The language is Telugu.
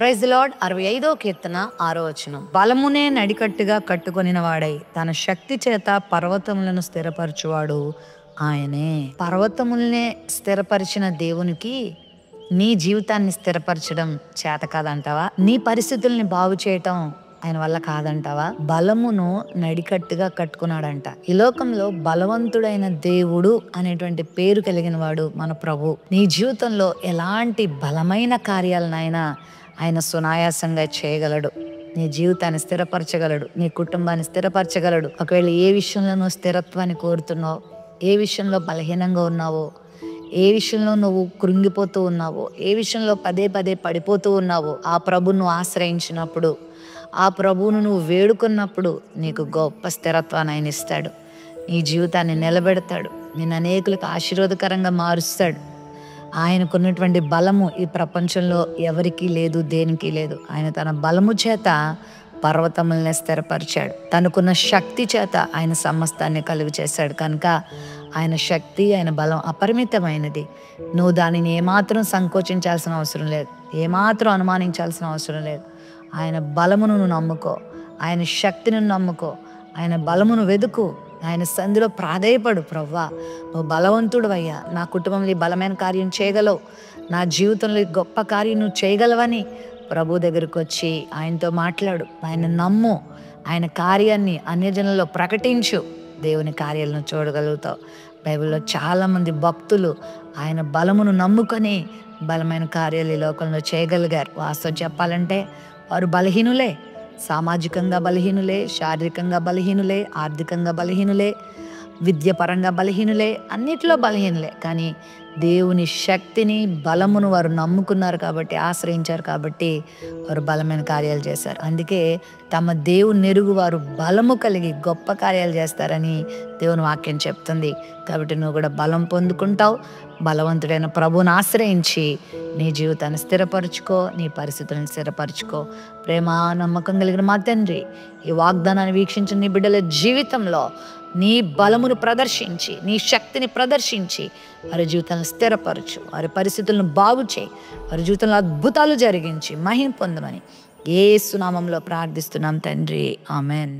Praise the lord. 65వ కీర్తన 6వ వచనం. బలమునే నడికట్టుగా కట్టుకొనిన వాడై తన శక్తి చేత పర్వతములను స్థిరపరచువాడు ఆయనే. పర్వతములనే స్థిరపరిచిన దేవునికి నీ జీవితాన్ని స్థిరపరచడం చేత కాదంటావా? నీ పరిస్థితుల్ని బాగు చేయటం ఆయన వల్ల కాదంటావా? బలమును నడికట్టుగా కట్టుకున్నాడంట. ఈ లోకంలో బలవంతుడైన దేవుడు అనేటువంటి పేరు కలిగిన వాడు మన ప్రభు. నీ జీవితంలో ఎలాంటి బలమైన కార్యాలనైనా ఆయన సునాయాసంగా చేయగలడు. నీ జీవితాన్ని స్థిరపరచగలడు, నీ కుటుంబాన్ని స్థిరపరచగలడు. ఒకవేళ ఏ విషయంలో నువ్వు స్థిరత్వాన్ని కోరుతున్నావు, ఏ విషయంలో బలహీనంగా ఉన్నావో, ఏ విషయంలో నువ్వు కృంగిపోతూ ఉన్నావో, ఏ విషయంలో పదే పదే పడిపోతూ ఉన్నావో, ఆ ప్రభును ఆశ్రయించినప్పుడు, ఆ ప్రభువును నువ్వు వేడుకున్నప్పుడు నీకు గొప్ప స్థిరత్వాన్ని ఆయన ఇస్తాడు. నీ జీవితాన్ని నిలబెడతాడు, నిన్ను అనేకులకు ఆశీర్వాదకరంగా మారుస్తాడు. ఆయనకున్నటువంటి బలము ఈ ప్రపంచంలో ఎవరికీ లేదు, దేనికి లేదు. ఆయన తన బలము చేత పర్వతములనే స్థిరపరిచాడు. తనకున్న శక్తి చేత ఆయన సమస్తాన్ని కలుగు చేశాడు. కనుక ఆయన శక్తి, ఆయన బలం అపరిమితమైనది. నువ్వు దానిని ఏమాత్రం సంకోచించాల్సిన అవసరం లేదు, ఏమాత్రం అనుమానించాల్సిన అవసరం లేదు. ఆయన బలమును నువ్వు నమ్ముకో, ఆయన శక్తిని నమ్ముకో, ఆయన బలమును వెతుకు, ఆయన సంధిలో ప్రాధేయపడు. ప్రవ్వా, నువ్వు బలవంతుడు అయ్యా, నా కుటుంబంలో బలమైన కార్యం చేయగలవు, నా జీవితంలో గొప్ప కార్యం నువ్వు చేయగలవని ప్రభు దగ్గరికి వచ్చి ఆయనతో మాట్లాడు, ఆయన నమ్ము, ఆయన కార్యాన్ని అన్యజనుల్లో ప్రకటించు. దేవుని కార్యాలను చూడగలుగుతావు. బైబిల్లో చాలామంది భక్తులు ఆయన బలమును నమ్ముకొని బలమైన కార్యాలు ఈ లోకంలో చేయగలిగారు. వాస్తవం చెప్పాలంటే వారు బలహీనులే, సామాజికంగా బలహీనులే, శారీరకంగా బలహీనులే, ఆర్థికంగా బలహీనులే, విద్యపరంగా బలహీనులే, అన్నిట్లో బలహీనులే. కానీ దేవుని శక్తిని, బలమును వారు నమ్ముకున్నారు కాబట్టి, ఆశ్రయించారు కాబట్టి వారు బలమైన కార్యాలు చేశారు. అందుకే తమ దేవుని ఎరుగు వారు బలము కలిగి గొప్ప కార్యాలు చేస్తారని దేవుని వాక్యం చెప్తుంది. కాబట్టి నువ్వు కూడా బలం పొందుకుంటావు. బలవంతుడైన ప్రభువుని ఆశ్రయించి నీ జీవితాన్ని స్థిరపరచుకో, నీ పరిస్థితులను స్థిరపరచుకో. ప్రేమ నమ్మకం కలిగిన మా తండ్రి, ఈ వాగ్దానాన్ని వీక్షించిన నీ బిడ్డల జీవితంలో నీ బలమును ప్రదర్శించి, నీ శక్తిని ప్రదర్శించి వారి జీవితాలను స్థిరపరచు, వారి పరిస్థితులను బాగు చేయి, వారి జీవితంలో అద్భుతాలు జరిగించి మహిమ పొందమని యేసు నామములో ప్రార్థిస్తున్నాం తండ్రి. ఆమెన్.